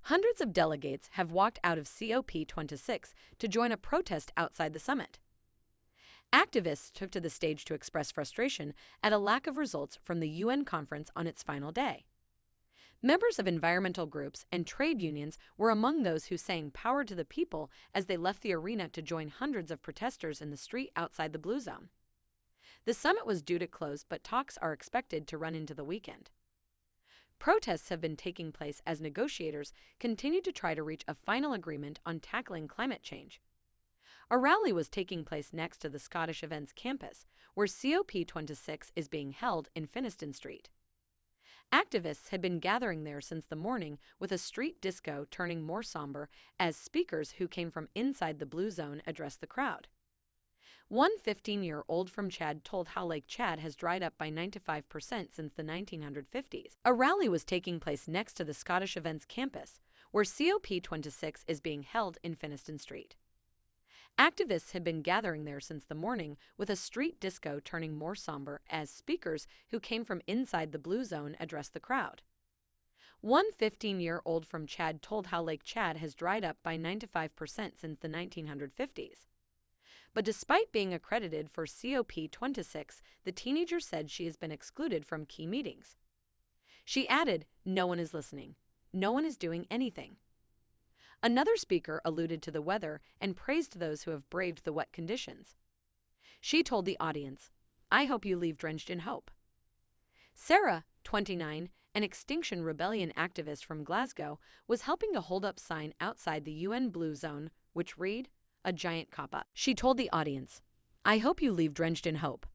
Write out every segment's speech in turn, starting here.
Hundreds of delegates have walked out of COP26 to join a protest outside the summit. Activists took to the stage to express frustration at a lack of results from the UN conference on its final day. Members of environmental groups and trade unions were among those who sang "Power to the People" as they left the arena to join hundreds of protesters in the street outside the Blue Zone. The summit was due to close, but talks are expected to run into the weekend. Protests have been taking place as negotiators continue to try to reach a final agreement on tackling climate change. A rally was taking place next to the Scottish Events campus, where COP26 is being held in Finiston Street. Activists had been gathering there since the morning, with a street disco turning more somber as speakers who came from inside the Blue Zone addressed the crowd. One 15-year-old from Chad told how Lake Chad has dried up by 95% since the 1950s. A rally was taking place next to the Scottish Events campus, where COP26 is being held in Finiston Street. Activists had been gathering there since the morning, with a street disco turning more somber as speakers who came from inside the Blue Zone addressed the crowd. One 15-year-old from Chad told how Lake Chad has dried up by 95% since the 1950s. But despite being accredited for COP26, the teenager said she has been excluded from key meetings. She added, "No one is listening. No one is doing anything." Another speaker alluded to the weather and praised those who have braved the wet conditions. She told the audience, "I hope you leave drenched in hope." Sarah, 29, an Extinction Rebellion activist from Glasgow, was helping to hold up a sign outside the UN Blue Zone, which read, "A giant cop-up." She told the audience, "I hope you leave drenched in hope."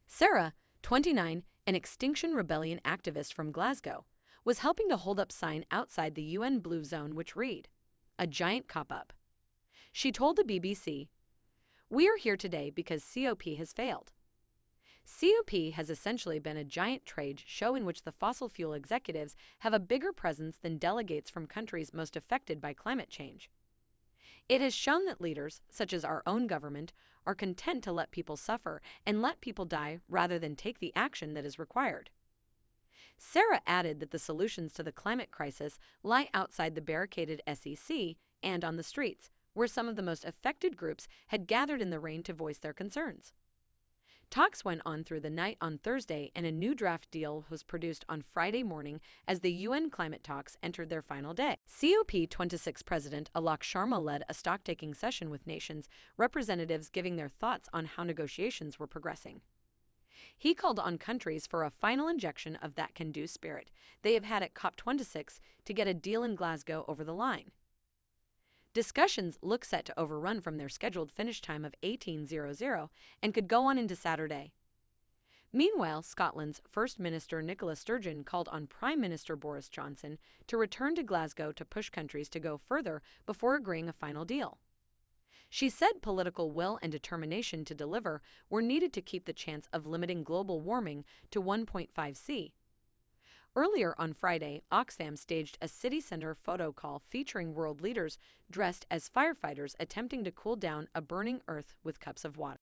Sarah, 29, an Extinction Rebellion activist from Glasgow, was helping to hold up a sign outside the UN Blue Zone which read, "A giant cop-up." She told the BBC, "We are here today because COP has failed." COP has essentially been a giant trade show in which the fossil fuel executives have a bigger presence than delegates from countries most affected by climate change. It has shown that leaders, such as our own government, are content to let people suffer and let people die rather than take the action that is required. Sarah added that the solutions to the climate crisis lie outside the barricaded SEC and on the streets, where some of the most affected groups had gathered in the rain to voice their concerns. Talks went on through the night on Thursday, and a new draft deal was produced on Friday morning as the UN climate talks entered their final day. COP26 President Alok Sharma led a stock-taking session with nations representatives giving their thoughts on how negotiations were progressing. He called on countries for a final injection of that can-do spirit they have had at COP26 to get a deal in Glasgow over the line. Discussions look set to overrun from their scheduled finish time of 18:00 and could go on into Saturday. Meanwhile, Scotland's First Minister Nicola Sturgeon called on Prime Minister Boris Johnson to return to Glasgow to push countries to go further before agreeing a final deal. She said political will and determination to deliver were needed to keep the chance of limiting global warming to 1.5°C. Earlier on Friday, Oxfam staged a city center photo call featuring world leaders dressed as firefighters attempting to cool down a burning earth with cups of water.